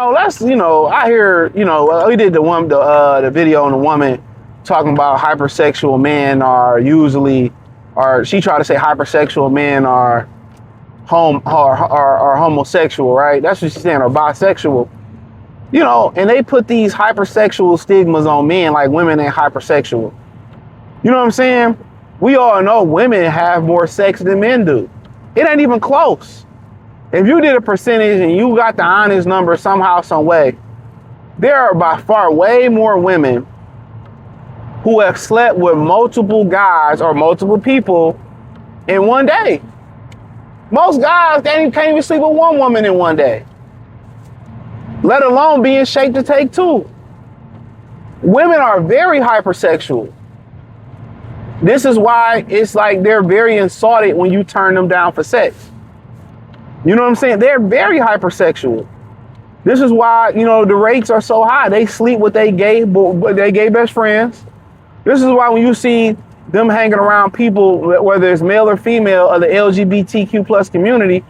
I hear, we did the video on the woman talking about hypersexual men are usually, or she tried to say hypersexual men are homosexual, right? That's what she's saying, or bisexual. And they put these hypersexual stigmas on men like women ain't hypersexual. You know what I'm saying? We all know women have more sex than men do. It ain't even close. If you did a percentage and you got the honest number somehow, some way, there are by far way more women who have slept with multiple guys or multiple people in one day. Most guys can't even sleep with one woman in one day, let alone be in shape to take two. Women are very hypersexual. This is why it's like they're very insulted when you turn them down for sex. You know what I'm saying? They're very hypersexual. This is why, the rates are so high. They sleep with their gay best friends. This is why when you see them hanging around people, whether it's male or female of the LGBTQ plus community,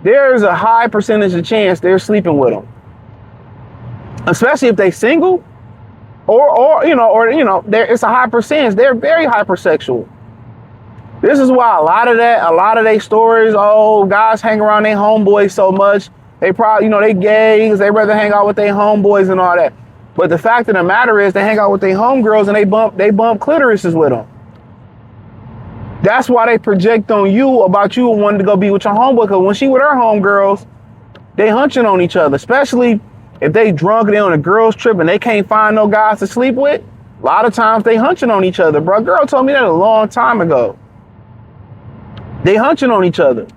there's a high percentage of chance they're sleeping with them. Especially if they single, it's a high percentage. They're very hypersexual. This is why a lot of their stories, guys hang around their homeboys so much. They probably, they gays, they rather hang out with their homeboys and all that. But the fact of the matter is they hang out with their homegirls and they bump clitorises with them. That's why they project on you about you wanting to go be with your homeboy, because when she with her homegirls, they hunching on each other, especially if they drunk and they on a girls trip and they can't find no guys to sleep with. A lot of times they hunching on each other, bro. Girl told me that a long time ago. They hunching on each other.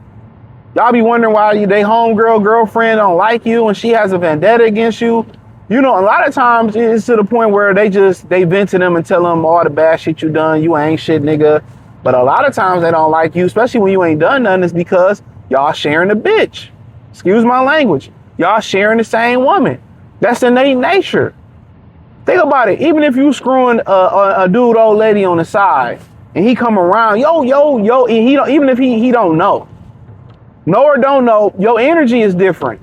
Y'all be wondering why they girlfriend don't like you and she has a vendetta against you. A lot of times it's to the point where they vent to them and tell them all the bad shit you done. You ain't shit, nigga. But a lot of times they don't like you, especially when you ain't done nothing, is because y'all sharing a bitch. Excuse my language. Y'all sharing the same woman. That's innate nature. Think about it. Even if you screwing a dude old lady on the side and he come around, yo, and he don't, even if he don't know or don't know, your energy is different.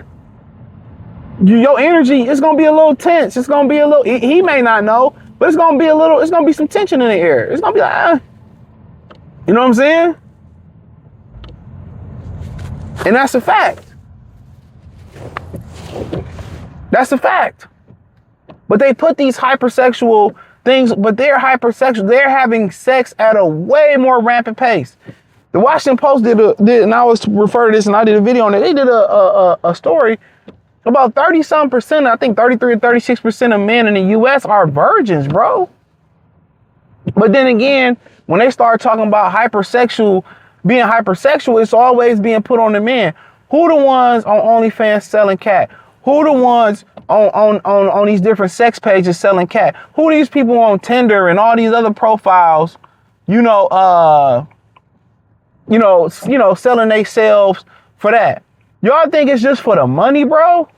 Your energy is gonna be a little tense. It's gonna be a little. He may not know, but it's gonna be some tension in the air. It's gonna be like, you know what I'm saying? And that's a fact. That's a fact. But they put these hypersexual things, but they're hypersexual. They're having sex at a way more rampant pace. The Washington Post did, and I was referring to this, and I did a video on it. They did a story about 30-some%, I think 33 or 36% of men in the U.S. are virgins, bro. But then again, when they start talking about being hypersexual, it's always being put on the men. Who the ones on OnlyFans selling cat? Who the ones on these different sex pages selling cat? Who these people on Tinder and all these other profiles, selling themselves for that? Y'all think it's just for the money, bro?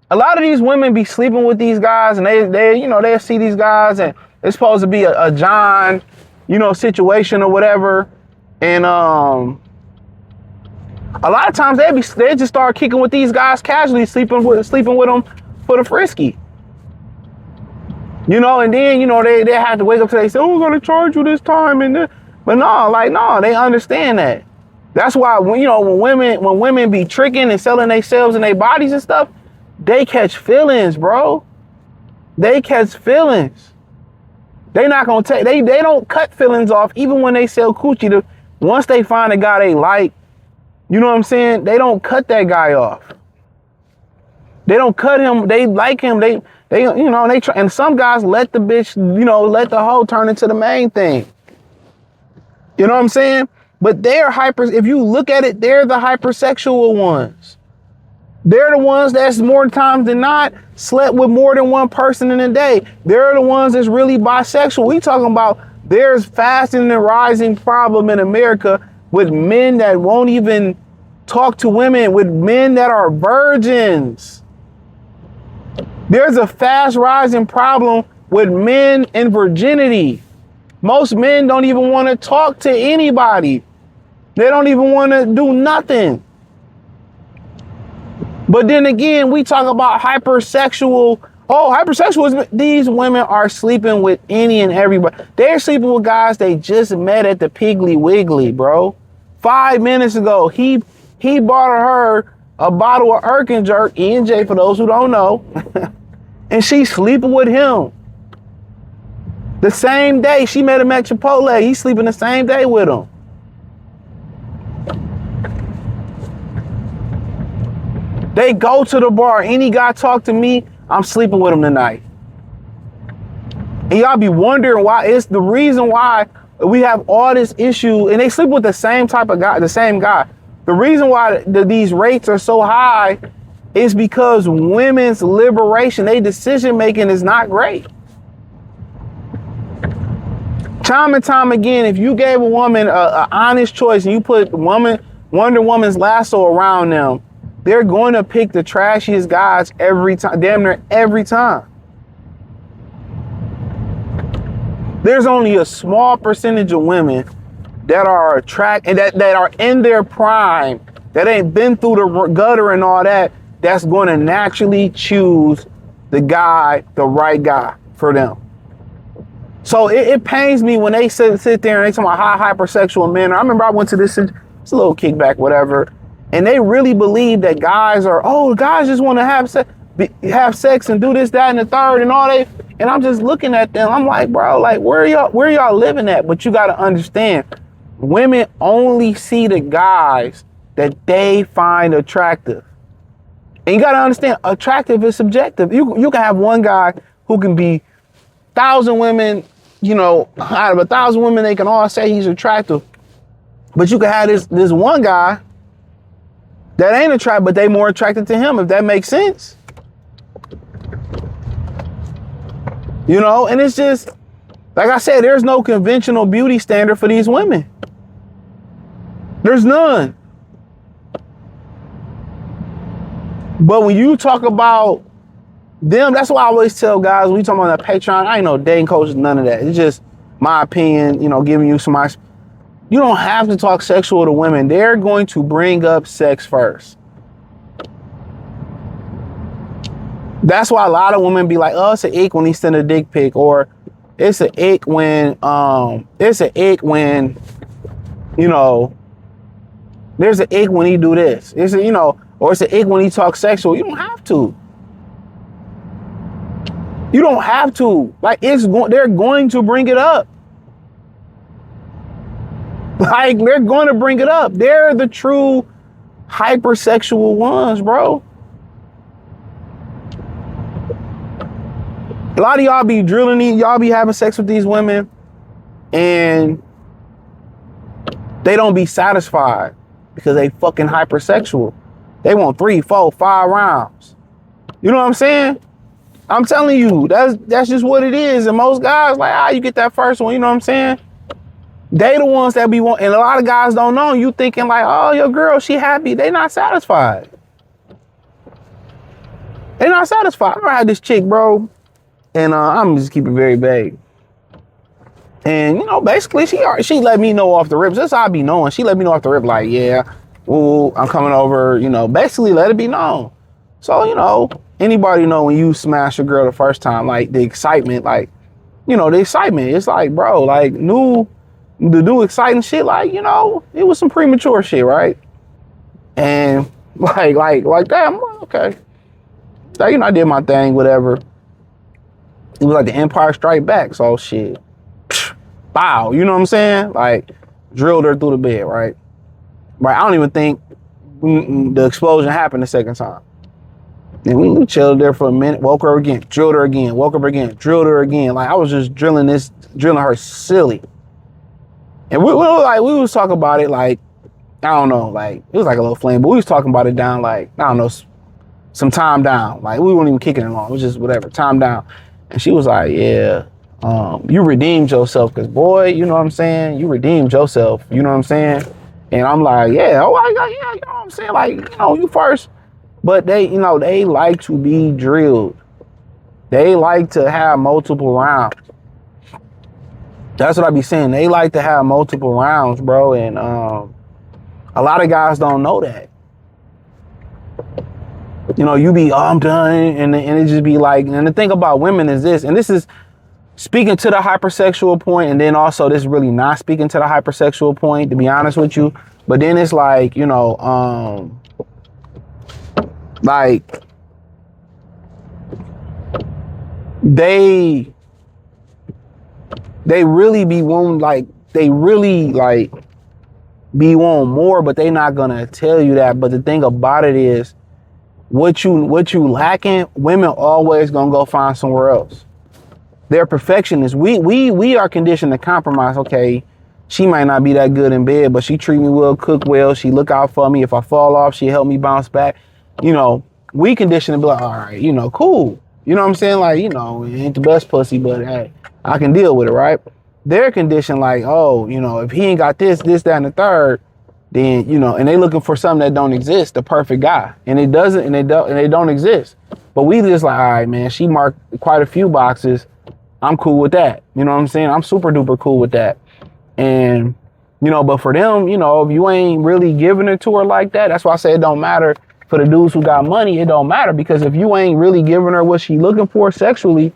A lot of these women be sleeping with these guys, and they see these guys, and it's supposed to be a John, situation or whatever. And a lot of times they just start kicking with these guys casually, sleeping with them for the frisky. And then they have to wake up to they say, "Oh, we're gonna charge you this time," but no, they understand that. That's why when women be tricking and selling themselves and their bodies and stuff, they catch feelings, bro. They catch feelings. They not gonna take. They don't cut feelings off even when they sell coochie. Once they find a guy they like, you know what I'm saying? They don't cut that guy off. They don't cut him. They like him. They try. And some guys let the bitch, let the hoe turn into the main thing. You know what I'm saying? But if you look at it, they're the hypersexual ones. They're the ones that's more times than not slept with more than one person in a day. They're the ones that's really bisexual. We talking about there's fast and rising problem in America with men that won't even talk to women, with men that are virgins. There's a fast rising problem with men and virginity. Most men don't even want to talk to anybody. They don't even want to do nothing. But then again, we talk about hypersexual. Oh, hypersexual is, these women are sleeping with any and everybody. They're sleeping with guys they just met at the Piggly Wiggly, bro. 5 minutes ago, he bought her a bottle of Irk Jerk, E&J for those who don't know, and she's sleeping with him. The same day she met him at Chipotle, he's sleeping the same day with him. They go to the bar. Any guy talk to me, I'm sleeping with him tonight. And y'all be wondering why. It's the reason why we have all this issue, and they sleep with the same type of guy, the same guy. The reason why these rates are so high is because women's liberation, their decision making is not great. Time and time again, if you gave a woman an honest choice and you put Wonder Woman's lasso around them, they're going to pick the trashiest guys every time, damn near every time. There's only a small percentage of women that are attracted and that are in their prime, that ain't been through the gutter and all that, that's going to naturally choose the right guy for them. So it pains me when they sit there and they talk about how hypersexual men are. I remember I went to it's a little kickback, whatever, and they really believe that guys just want to have sex and do this, that, and the third and all that. And I'm just looking at them. I'm like, bro, like where y'all living at? But you got to understand, women only see the guys that they find attractive. And you got to understand, attractive is subjective. You can have one guy who can be 1,000 women, out of 1,000 women, they can all say he's attractive. But you can have this one guy that ain't attractive, but they more attracted to him, if that makes sense. And it's just, like I said, there's no conventional beauty standard for these women. There's none. But when you talk about them, that's why I always tell guys, we talking about that Patreon, I ain't no dating coach, none of that. It's just my opinion, giving you some. You don't have to talk sexual to women. They're going to bring up sex first. That's why a lot of women be like, oh, it's an ick when he send a dick pic, or it's an ick when, there's an ick when he do this. Or it's an ick when he talks sexual. You don't have to. You don't have to. Like, they're going to bring it up. Like, they're going to bring it up. They're the true hypersexual ones, bro. A lot of y'all be drilling y'all be having sex with these women, and they don't be satisfied because they fucking hypersexual. They want 3, 4, 5 rounds. You know what I'm saying? I'm telling you, that's just what it is. And most guys, like, you get that first one, you know what I'm saying? They the ones that be want, and a lot of guys don't know. You thinking like, oh, your girl, she happy. They not satisfied. They not satisfied. I remember I had this chick, bro, and I'm just keep it very vague. And basically, she let me know off the rip. That's how I be knowing. She let me know off the rip, like, yeah, ooh, I'm coming over. Basically let it be known. So anybody know when you smash a girl the first time, like the excitement, the excitement. It's like, bro, like to do exciting shit, like, it was some premature shit, right? And like that, I'm like, okay. So, I did my thing, whatever. It was like the Empire Strike Back, so shit. Bow, you know what I'm saying? Like, drilled her through the bed, right? Right, I don't even think the explosion happened the second time. And we chilled there for a minute, woke her again, drilled her again, woke her again, drilled her again. Like, I was just drilling her silly. And we was talking about it, like, I don't know, like, it was like a little flame, but we was talking about it down, like, I don't know, some time down. Like, we weren't even kicking it on. It was just whatever, time down. And she was like, yeah, you redeemed yourself, because, boy, you know what I'm saying? You redeemed yourself, you know what I'm saying? And I'm like, yeah, yeah, you know what I'm saying? Like, you first. But they like to be drilled. They like to have multiple rounds. That's what I be saying. They like to have multiple rounds, bro. And a lot of guys don't know that. You know, you be, oh, I'm done. And it just be like, and the thing about women is this, and this is speaking to the hypersexual point, and then also this really not speaking to the hypersexual point, to be honest with you. But then it's like, you know, like they really be wanting, like, they really like be wanting more, but they not gonna tell you that. But the thing about it is, what you lacking, women always gonna go find somewhere else. They're perfectionists. We are conditioned to compromise. Okay, she might not be that good in bed, but she treat me well, cook well, she look out for me. If I fall off, she help me bounce back. You know, we conditioned to be like, all right, you know, cool. You know what I'm saying? Like, you know, it ain't the best pussy, but hey, I can deal with it, right? They're conditioned like, oh, you know, if he ain't got this, that, and the third, then, you know, and they looking for something that don't exist, the perfect guy. And it doesn't, and they don't exist. But we just like, all right, man, she marked quite a few boxes. I'm cool with that. You know what I'm saying? I'm super duper cool with that. And, you know, but for them, you know, if you ain't really giving it to her like that, that's why I say it don't matter. For the dudes who got money, it don't matter, because if you ain't really giving her what she looking for sexually,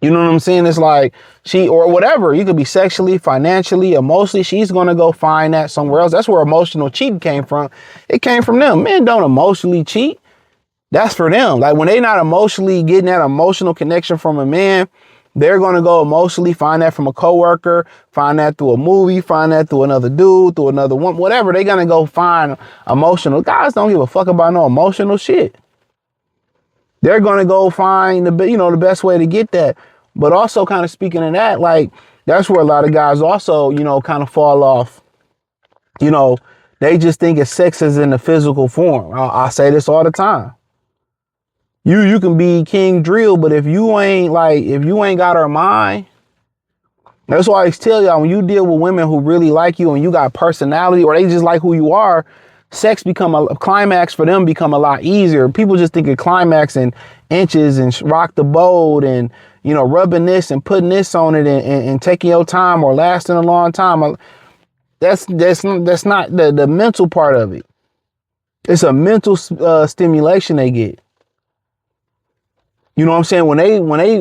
you know what I'm saying? It's like she, or whatever, you could be sexually, financially, emotionally, she's going to go find that somewhere else. That's where emotional cheating came from. It came from them. Men don't emotionally cheat. That's for them. Like when they not emotionally getting that emotional connection from a man, they're going to go emotionally find that from a coworker, find that through a movie, find that through another dude, through another one, whatever. They're going to go find emotional. Guys don't give a fuck about no emotional shit. They're going to go find the best way to get that. But also kind of speaking of that, like that's where a lot of guys also, you know, kind of fall off. You know, they just think of sex as in the physical form. I say this all the time. You can be King Drill, but if you ain't got her mind, that's why I always tell y'all, when you deal with women who really like you and you got personality, or they just like who you are, sex become a climax for them become a lot easier. People just think of climax in inches and rock the boat and, you know, rubbing this and putting this on it and taking your time or lasting a long time. That's not the mental part of it. It's a mental stimulation they get. You know what I'm saying?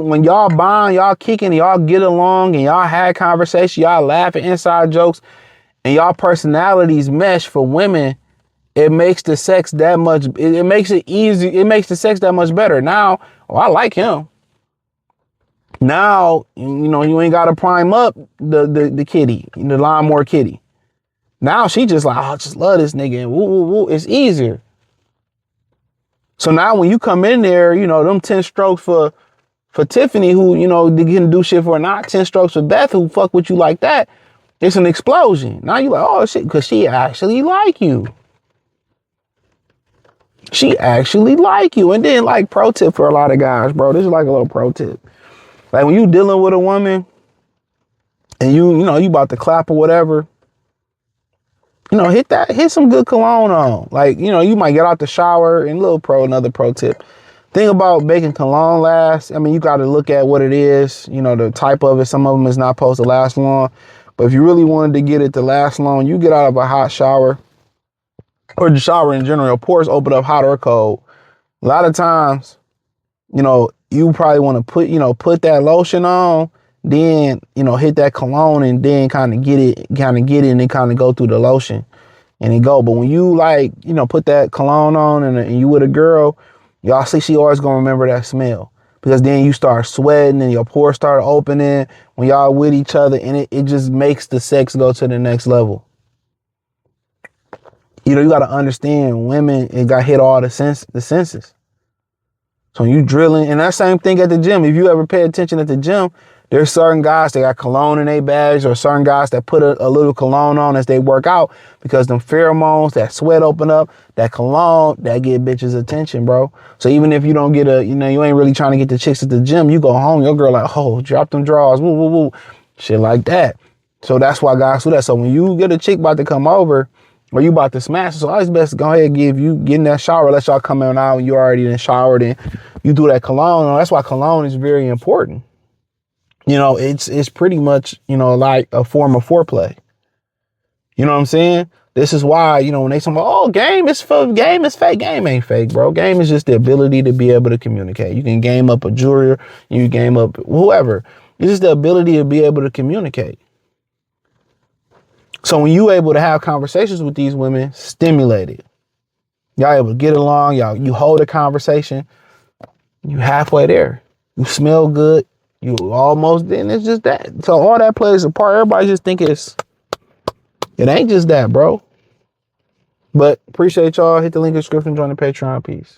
When y'all bond, y'all kicking, y'all get along and y'all had conversation, y'all laughing inside jokes and y'all personalities mesh, for women, it makes the sex that much, it makes it easy. It makes the sex that much better. Now, I like him. Now, you know, you ain't got to prime up the kitty, the lawnmower kitty. Now she just like, oh, I just love this nigga. And woo, woo, woo. It's easier. So now when you come in there, you know, them 10 strokes for Tiffany, who, you know, they can do shit for her, not 10 strokes for Beth, who fuck with you like that. It's an explosion. Now you like, oh shit, because she actually like you. She actually like you. And then like pro tip for a lot of guys, bro, this is like a little pro tip. Like when you dealing with a woman and you know, you about to clap or whatever, you know, hit some good cologne on. Like, you know, you might get out the shower and another pro tip. Thing about making cologne last, I mean, you got to look at what it is, you know, the type of it. Some of them is not supposed to last long. But if you really wanted to get it to last long, you get out of a hot shower or the shower in general, your pores open up hot or cold. A lot of times, you know, you probably want to put that lotion on, then, you know, hit that cologne and then kind of get it and then kind of go through the lotion and then go. But when you like, you know, put that cologne on and you with a girl, y'all see she always gonna remember that smell, because then you start sweating and your pores start opening when y'all with each other, and it just makes the sex go to the next level. You know, you got to understand, women, it got hit all the senses. So you drilling, and that same thing at the gym. If you ever pay attention at the gym, there's certain guys that got cologne in their bags, or certain guys that put a little cologne on as they work out, because them pheromones, that sweat open up, that cologne, that get bitches' attention, bro. So even if you don't get you ain't really trying to get the chicks at the gym, you go home, your girl like, oh, drop them drawers, woo, woo, woo, shit like that. So that's why guys do that. So when you get a chick about to come over, or you about to smash, so always best to go ahead and get in that shower, let y'all come in out, and you already in showered, and you do that cologne. That's why cologne is very important. You know, it's pretty much, you know, like a form of foreplay. You know what I'm saying? This is why, you know, when they say, oh, game is fake. Game ain't fake, bro. Game is just the ability to be able to communicate. You can game up a juror, you game up whoever. It's just the ability to be able to communicate. So when you able to have conversations with these women, stimulated, y'all able to get along, you hold a conversation, you halfway there. You smell good, you almost, and it's just that. So all that plays a part. Everybody just think it ain't just that, bro. But appreciate y'all. Hit the link in the description, join the Patreon. Peace.